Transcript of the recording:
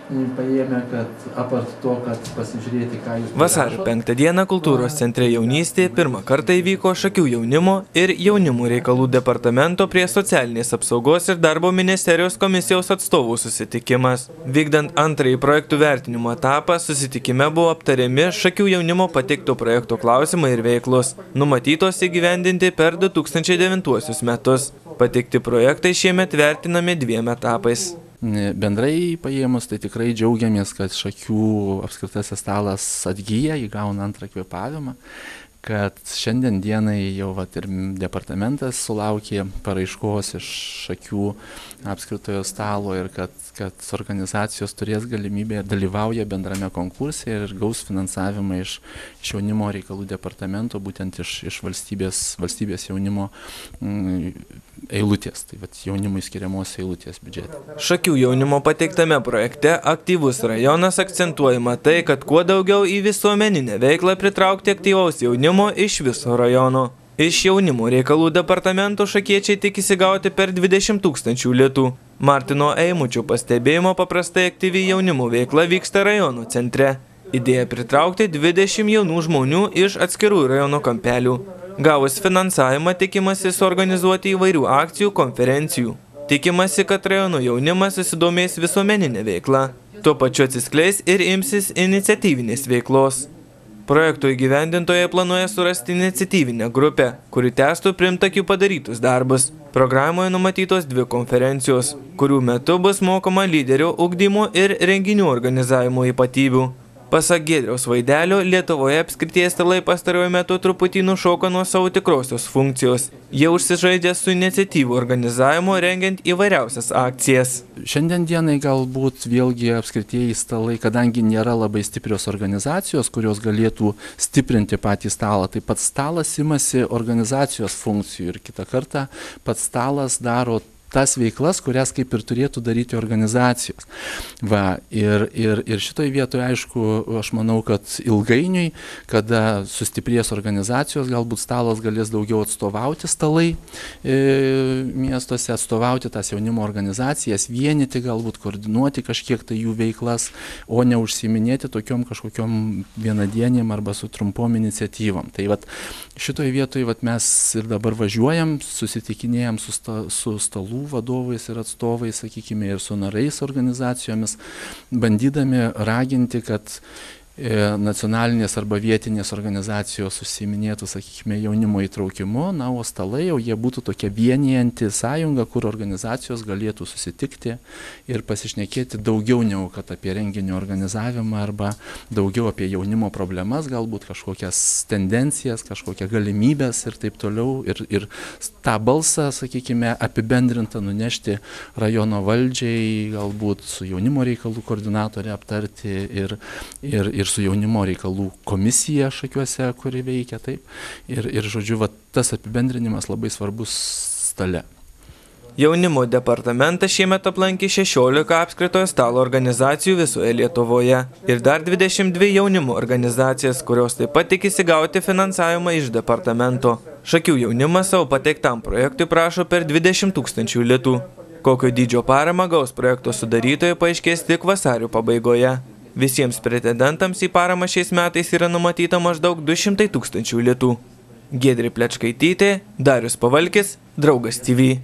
paėmė, kad apart to, kad pasižiūrėti, ką jūs... Vasario 5 dieną Kultūros centre Jaunystė pirmą kartą įvyko Šakių jaunimo ir jaunimo reikalų departamento prie Socialinės apsaugos ir darbo ministerijos komisijos atstovų susitikimas. Vykdant antrąjį projektų vertinimo etapą, susitikime buvo aptariami Šakių jaunimo pateikto projekto klausimai ir veiklos, numatytos įgyvendinti per 2009 metus. Pateikti projektai šiemet vertinami 2 etapais. Bendrai paėmus, tai tikrai džiaugiamės, kad Šakių apskritasis stalas atgyja, įgauna antrą kvėpavimą, kad šiandien dienai jau ir departamentas sulaukė paraiškos iš Šakių apskritojo stalo ir kad organizacijos turės galimybę ir dalyvauja bendrame konkurse ir gaus finansavimą iš jaunimo reikalų departamento, būtent iš valstybės jaunimo eilutės, tai jaunimui skiriamos eilutės biudžete. Šakių jaunimo pateiktame projekte aktyvus rajonas akcentuojama tai, kad kuo daugiau į visuomeninę veiklą pritraukti aktyvaus jaunimo iš viso rajono. Iš jaunimo reikalų departamento šakiečiai tikisi gauti per 20 000 litų. Martino Eimučio pastebėjimo paprastai aktyvi jaunimo veikla vyksta rajono centre. Idėja pritraukti 20 jaunų žmonių iš atskirų rajono kampelių. Gavus finansavimą tikimasi suorganizuoti įvairių akcijų, konferencijų. Tikimasi, kad rajono jaunimas susidomės visuomeninę veiklą. Tuo pačiu atsiskleis ir imsis iniciatyvinės veiklos. Projekto įgyvendintoje planuoja surasti iniciatyvinę grupę, kuri tęstų pirmtakių padarytus darbus. Programoje numatytos 2 konferencijos, kurių metu bus mokoma lyderio ugdymo ir renginių organizavimo ypatybių. Pasak Giedriaus Vaidelio, Lietuvoje apskrities stalai pastaruoju metu truputį nušoka nuo savo tikrosios funkcijos. Jie užsižaidė su iniciatyvų organizavimu, rengiant įvairiausias akcijas. Šiandien dienai galbūt vėlgi apskritieji stalai, kadangi nėra labai stiprios organizacijos, kurios galėtų stiprinti patį stalą, tai pats stalas imasi organizacijos funkcijų ir kitą kartą pats stalas daro tas veiklas, kurias kaip ir turėtų daryti organizacijos. Ir šitoj vietoje, aišku, aš manau, kad ilgainiui, kada sustiprės organizacijos, galbūt stalas galės daugiau atstovauti stalai miestuose, atstovauti tas jaunimo organizacijas, vienyti, galbūt koordinuoti kažkiek tai jų veiklas, o ne užsiiminėti tokiom kažkokiom vienadienėm arba su trumpom iniciatyvom. Tai šitoj vietoje mes ir dabar važiuojam, susitikinėjam su stalų vadovais ir atstovais, sakykime, ir su narais organizacijomis, bandydami raginti, kad nacionalinės arba vietinės organizacijos užsiiminėtų, sakykime, jaunimo įtraukimu, o stalai jau jie būtų tokia vienijanti sąjunga, kur organizacijos galėtų susitikti ir pasišnekėti daugiau negu kad apie renginio organizavimą arba daugiau apie jaunimo problemas, galbūt kažkokias tendencijas, kažkokias galimybės ir taip toliau. Ir tą balsą, sakykime, apibendrintą nunešti rajono valdžiai, galbūt su jaunimo reikalų koordinatorė aptarti ir su jaunimo reikalų komisija Šakiuose, kuri veikia taip. Ir žodžiu, tas apibendrinimas labai svarbus stale. Jaunimo departamentas šiemet aplankė 16 apskritojo stalo organizacijų visoje Lietuvoje ir dar 22 jaunimo organizacijas, kurios taip pat tikisi gauti finansavimą iš departamento. Šakių jaunimas savo pateiktam projektui prašo per 20 000 litų. Kokio dydžio paramą gaus projekto sudarytojai paaiškės tik vasario pabaigoje. Visiems pretendentams į paramą šiais metais yra numatyta maždaug 200 000 litų. Giedrė Plečkaitytė, Darius Pavalkis, Draugas TV.